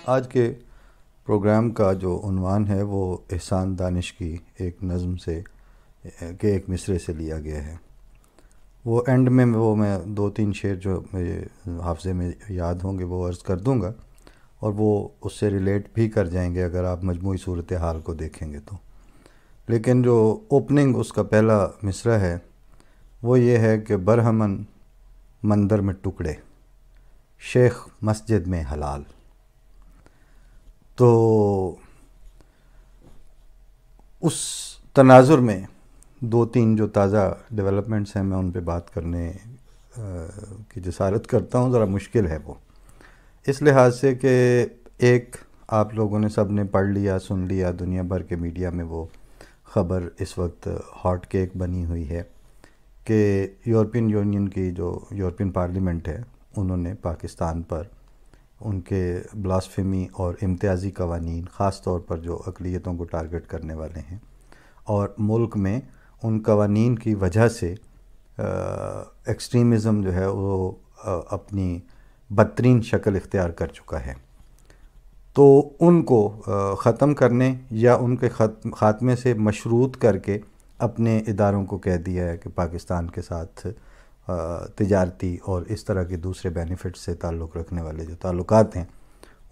آج کے پروگرام کا جو عنوان ہے وہ احسان دانش کی ایک نظم سے کے ایک مصرعے سے لیا گیا ہے. وہ اینڈ میں میں 2-3 شعر جو مجھے حافظے میں یاد ہوں گے وہ عرض کر دوں گا، اور وہ اس سے ریلیٹ بھی کر جائیں گے اگر آپ مجموعی صورتحال کو دیکھیں گے تو. لیکن جو اوپننگ اس کا پہلا مصرعہ ہے وہ یہ ہے کہ برہمن مندر میں ٹکڑے، شیخ مسجد میں حلال. تو اس تناظر میں 2-3 جو تازہ ڈیولپمنٹس ہیں میں ان پہ بات کرنے کی جسارت کرتا ہوں. ذرا مشکل ہے وہ اس لحاظ سے کہ ایک آپ لوگوں نے سب نے پڑھ لیا، سن لیا، دنیا بھر کے میڈیا میں وہ خبر اس وقت ہاٹ کیک بنی ہوئی ہے کہ یورپین یونین کی جو یورپین پارلیمنٹ ہے انہوں نے پاکستان پر ان کے بلاسفیمی اور امتیازی قوانین، خاص طور پر جو اقلیتوں کو ٹارگٹ کرنے والے ہیں، اور ملک میں ان قوانین کی وجہ سے ایکسٹریمزم جو ہے وہ اپنی بدترین شکل اختیار کر چکا ہے. تو ان کو ختم کرنے یا ان کے خاتمے سے مشروط کر کے اپنے اداروں کو کہہ دیا ہے کہ پاکستان کے ساتھ تجارتی اور اس طرح کے دوسرے بینیفٹ سے تعلق رکھنے والے جو تعلقات ہیں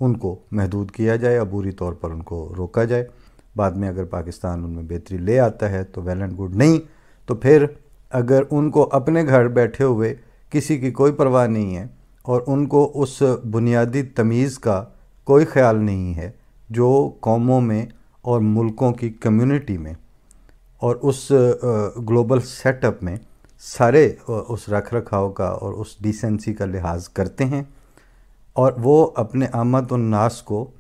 ان کو محدود کیا جائے، عبوری طور پر ان کو روکا جائے. بعد میں اگر پاکستان ان میں بہتری لے آتا ہے تو ویل اینڈ گڈ، نہیں تو پھر اگر ان کو اپنے گھر بیٹھے ہوئے کسی کی کوئی پرواہ نہیں ہے اور ان کو اس بنیادی تمیز کا کوئی خیال نہیں ہے جو قوموں میں اور ملکوں کی کمیونٹی میں اور اس گلوبل سیٹ اپ میں سارے اس رکھ رکھاؤ کا اور اس ڈیسنسی کا لحاظ کرتے ہیں، اور وہ اپنے عامت الناس کو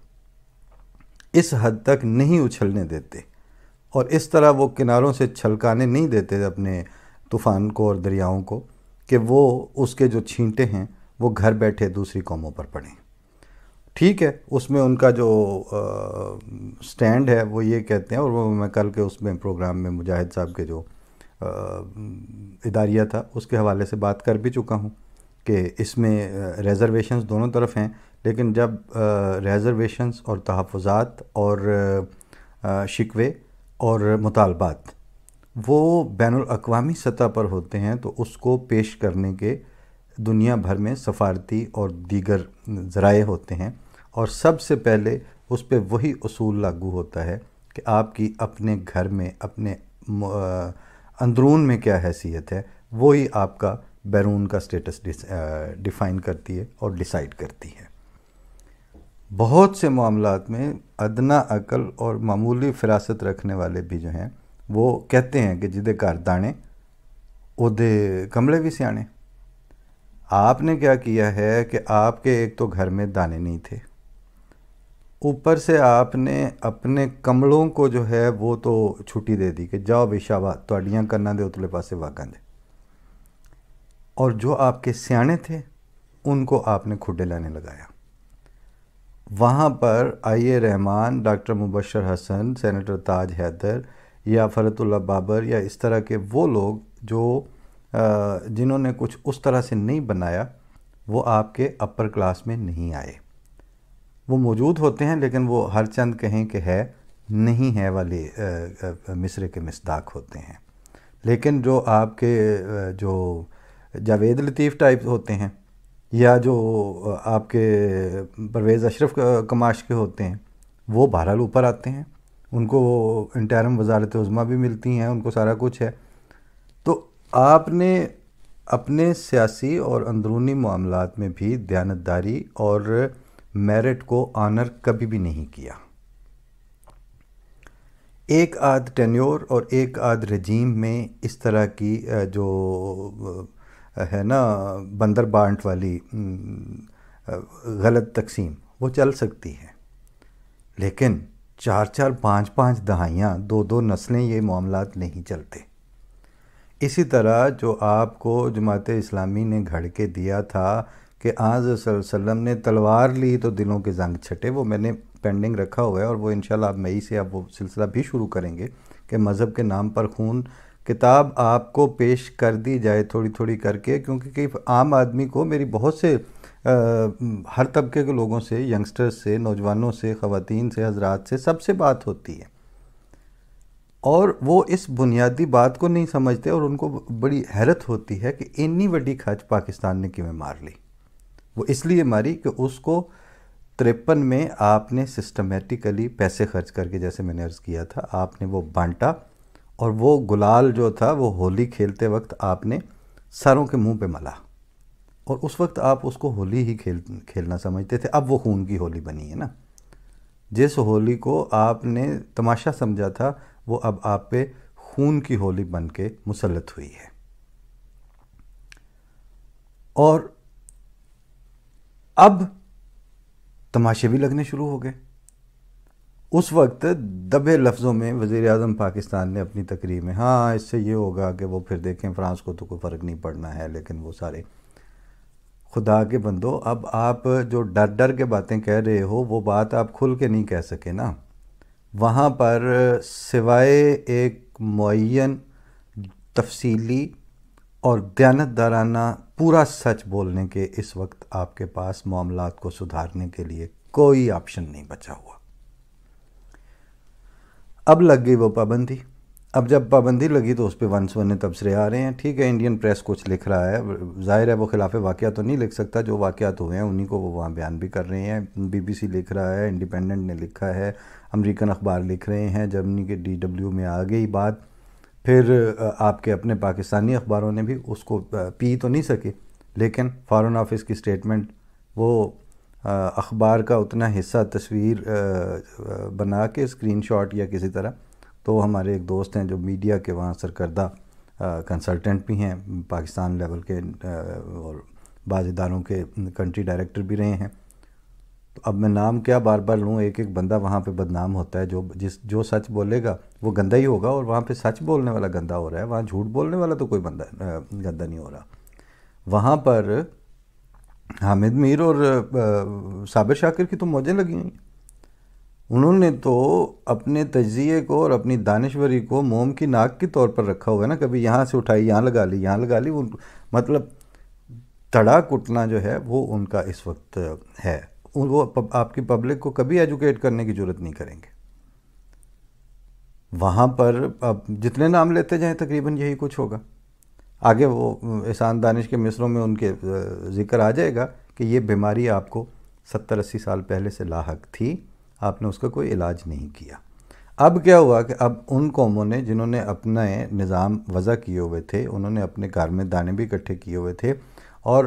اس حد تک نہیں اچھلنے دیتے اور اس طرح وہ کناروں سے چھلکانے نہیں دیتے اپنے طوفان کو اور دریاؤں کو کہ وہ اس کے جو چھینٹے ہیں وہ گھر بیٹھے دوسری قوموں پر پڑیں. ٹھیک ہے، اس میں ان کا جو سٹینڈ ہے وہ یہ کہتے ہیں، اور وہ میں کل کے اس میں پروگرام میں مجاہد صاحب کے جو اداریہ تھا اس کے حوالے سے بات کر بھی چکا ہوں کہ اس میں ریزرویشنز دونوں طرف ہیں، لیکن جب ریزرویشنز اور تحفظات اور شکوے اور مطالبات وہ بین الاقوامی سطح پر ہوتے ہیں تو اس کو پیش کرنے کے دنیا بھر میں سفارتی اور دیگر ذرائع ہوتے ہیں، اور سب سے پہلے اس پہ وہی اصول لاگو ہوتا ہے کہ آپ کی اپنے گھر میں اپنے اندرون میں کیا حیثیت ہے، وہی آپ کا بیرون کا سٹیٹس ڈیفائن کرتی ہے اور ڈیسائیڈ کرتی ہے. بہت سے معاملات میں ادنا عقل اور معمولی فراست رکھنے والے بھی جو ہیں وہ کہتے ہیں کہ جدے گھر دانے اودے کملے بھی سیانے. آپ نے کیا کیا ہے کہ آپ کے ایک تو گھر میں دانے نہیں تھے، اوپر سے آپ نے اپنے کملوں کو جو ہے وہ تو چھٹی دے دی کہ جاؤ بے شابہ تواڈیاں کرنا دے اتلے پاسے واگاں دے، اور جو آپ کے سیانے تھے ان کو آپ نے کھڈے لینے لگایا. وہاں پر آئی رحمان، ڈاکٹر مبشر حسن، سینیٹر تاج حیدر یا فرت اللہ بابر یا اس طرح کے وہ لوگ جو جنہوں نے کچھ اس طرح سے نہیں بنایا، وہ آپ کے اپر کلاس میں نہیں آئے. وہ موجود ہوتے ہیں لیکن وہ ہر چند کہیں کہ ہے نہیں ہے والے مصرے کے مصداق ہوتے ہیں. لیکن جو آپ کے جو جاوید لطیف ٹائپ ہوتے ہیں یا جو آپ کے پرویز اشرف کماش کے ہوتے ہیں وہ بہرحال اوپر آتے ہیں، ان کو انٹرم وزارت عظمیٰ بھی ملتی ہیں، ان کو سارا کچھ ہے. تو آپ نے اپنے سیاسی اور اندرونی معاملات میں بھی دیانتداری اور میرٹ کو آنر کبھی بھی نہیں کیا. ایک آدھ ٹینیور اور ایک آدھ رجیم میں اس طرح کی جو ہے نا بندر بانٹ والی غلط تقسیم وہ چل سکتی ہے، لیکن 4-4 5-5 دہائیاں 2-2 نسلیں یہ معاملات نہیں چلتے. اسی طرح جو آپ کو جماعت اسلامی نے گھڑ کے دیا تھا کہ آج صلی اللہ علیہ وسلم نے تلوار لی تو دلوں کے زنگ چھٹے، وہ میں نے پینڈنگ رکھا ہوا ہے، اور وہ انشاءاللہ اب مئی سے اب وہ سلسلہ بھی شروع کریں گے کہ مذہب کے نام پر خون کتاب آپ کو پیش کر دی جائے تھوڑی تھوڑی کر کے، کیونکہ کئی عام آدمی کو میری بہت سے ہر طبقے کے لوگوں سے، ینگسٹرز سے، نوجوانوں سے، خواتین سے، حضرات سے، سب سے بات ہوتی ہے، اور وہ اس بنیادی بات کو نہیں سمجھتے، اور ان کو بڑی حیرت ہوتی ہے کہ اتنی بڑی کھچ پاکستان نے کیوں مار لی۔ وہ اس لیے ماری کہ اس کو 53 میں آپ نے سسٹمیٹیکلی پیسے خرچ کر کے، جیسے میں نے عرض کیا تھا، آپ نے وہ بانٹا، اور وہ گلال جو تھا وہ ہولی کھیلتے وقت آپ نے ساروں کے منہ پہ ملا، اور اس وقت آپ اس کو ہولی ہی کھیلنا سمجھتے تھے۔ اب وہ خون کی ہولی بنی ہے نا۔ جس ہولی کو آپ نے تماشا سمجھا تھا، وہ اب آپ پہ خون کی ہولی بن کے مسلط ہوئی ہے۔ اور اب تماشے بھی لگنے شروع ہو گئے۔ اس وقت دبے لفظوں میں وزیر اعظم پاکستان نے اپنی تقریر میں، ہاں اس سے یہ ہوگا کہ وہ پھر دیکھیں فرانس کو تو کوئی فرق نہیں پڑنا ہے، لیکن وہ سارے خدا کے بندو، اب آپ جو ڈر ڈر کے باتیں کہہ رہے ہو، وہ بات آپ کھل کے نہیں کہہ سکے نا۔ وہاں پر سوائے ایک معین تفصیلی اور دیانتدارانہ پورا سچ بولنے کے اس وقت آپ کے پاس معاملات کو سدھارنے کے لیے کوئی آپشن نہیں بچا ہوا۔ اب لگ گئی وہ پابندی۔ اب جب پابندی لگی تو اس پہ ون سونے تبصرے آ رہے ہیں۔ ٹھیک ہے، انڈین پریس کچھ لکھ رہا ہے، ظاہر ہے وہ خلاف واقعہ تو نہیں لکھ سکتا، جو واقعات ہوئے ہیں انہی کو وہ وہاں بیان بھی کر رہے ہیں۔ بی بی سی لکھ رہا ہے، انڈیپینڈنٹ نے لکھا ہے، امریکن اخبار لکھ رہے ہیں، جرمنی کے DW میں آ گئی بات، پھر آپ کے اپنے پاکستانی اخباروں نے بھی اس کو پی تو نہیں سکے، لیکن فارن آفس کی سٹیٹمنٹ، وہ اخبار کا اتنا حصہ تصویر بنا کے اسکرین شاٹ یا کسی طرح، تو ہمارے ایک دوست ہیں جو میڈیا کے وہاں سرکردہ کنسلٹنٹ بھی ہیں، پاکستان لیول کے، اور بعض اداروں کے کنٹری ڈائریکٹر بھی رہے ہیں، تو اب میں نام کیا بار بار لوں، ایک ایک بندہ وہاں پہ بدنام ہوتا ہے، جو سچ بولے گا وہ گندہ ہی ہوگا، اور وہاں پہ سچ بولنے والا گندہ ہو رہا ہے، وہاں جھوٹ بولنے والا تو کوئی بندہ گندہ نہیں ہو رہا۔ وہاں پر حامد میر اور صابر شاکر کی تو موجیں لگی ہوئی، انہوں نے تو اپنے تجزیے کو اور اپنی دانشوری کو موم کی ناک کے طور پر رکھا ہوا ہے نا، کبھی یہاں سے اٹھائی یہاں لگا لی، یہاں لگا لی، وہ مطلب تڑا کٹنا جو ہے وہ ان کا اس وقت ہے۔ وہ آپ کی پبلک کو کبھی ایجوکیٹ کرنے کی ضرورت نہیں کریں گے۔ وہاں پر اب جتنے نام لیتے جائیں تقریباً یہی کچھ ہوگا۔ آگے وہ احسان دانش کے مصروں میں ان کے ذکر آ جائے گا کہ یہ بیماری آپ کو 70-80 سال پہلے سے لاحق تھی، آپ نے اس کا کوئی علاج نہیں کیا۔ اب کیا ہوا کہ اب ان قوموں نے جنہوں نے اپنا نظام وضع کیے ہوئے تھے، انہوں نے اپنے گھر میں دانے بھی اکٹھے کیے ہوئے تھے، اور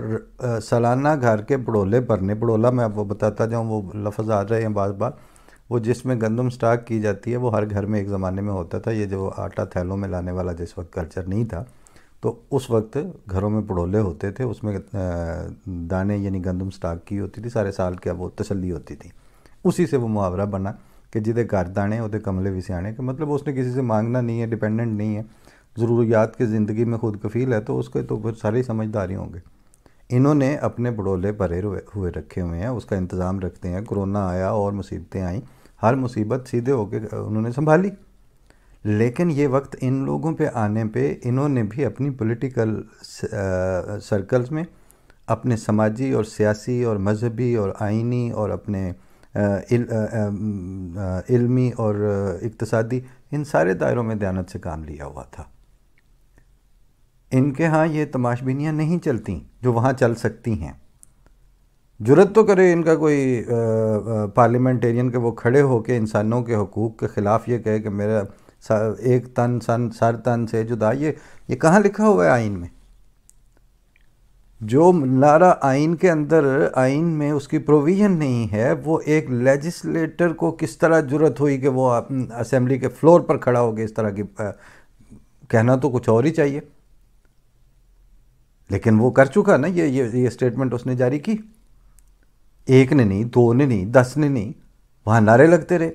سالانہ گھر کے پڑولے بھرنے، پڑولا میں آپ کو بتاتا جاؤں، وہ لفظ آ رہے ہیں بعض بار، وہ جس میں گندم سٹاک کی جاتی ہے، وہ ہر گھر میں ایک زمانے میں ہوتا تھا، یہ جو آٹا تھیلوں میں لانے والا جس وقت کلچر نہیں تھا، تو اس وقت گھروں میں پڑولے ہوتے تھے، اس میں دانے یعنی گندم سٹاک کی ہوتی تھی، سارے سال کے وہ تسلی ہوتی تھی۔ اسی سے وہ محاورہ بنا کہ جدے گھر دانے ہوتے کملے بھی سیانے، کہ مطلب اس نے کسی سے مانگنا نہیں ہے، ڈیپینڈنٹ نہیں ہے، ضروریات کی زندگی میں خود کفیل ہے، تو اس کے تو پھر سارے سمجھداری ہوں گے۔ انہوں نے اپنے بڑولے بھرے ہوئے رکھے ہوئے ہیں، اس کا انتظام رکھتے ہیں۔ کرونا آیا اور مصیبتیں آئیں، ہر مصیبت سیدھے ہو کے انہوں نے سنبھالی، لیکن یہ وقت ان لوگوں پہ آنے پہ انہوں نے بھی اپنی پولیٹیکل سرکلز میں، اپنے سماجی اور سیاسی اور مذہبی اور آئینی اور اپنے علمی اور اقتصادی، ان سارے دائروں میں دیانت سے کام لیا ہوا تھا۔ ان کے ہاں یہ تماش بینیاں نہیں چلتی جو وہاں چل سکتی ہیں۔ جرت تو کرے ان کا کوئی پارلیمنٹیرین کہ وہ کھڑے ہو کے انسانوں کے حقوق کے خلاف یہ کہے کہ میرا ایک تن سر تن سے جدا، یہ کہاں لکھا ہوا ہے آئین میں؟ جو نعرہ آئین کے اندر، آئین میں اس کی پروویژن نہیں ہے، وہ ایک لیجسلیٹر کو کس طرح جرت ہوئی کہ وہ اسمبلی کے فلور پر کھڑا ہو کے اس طرح کی کہنا، تو کچھ اور ہی چاہیے۔ لیکن وہ کر چکا نا، یہ سٹیٹمنٹ اس نے جاری کی، ایک نے نہیں، دو نے نہیں، 10 نے نہیں، وہاں نعرے لگتے رہے۔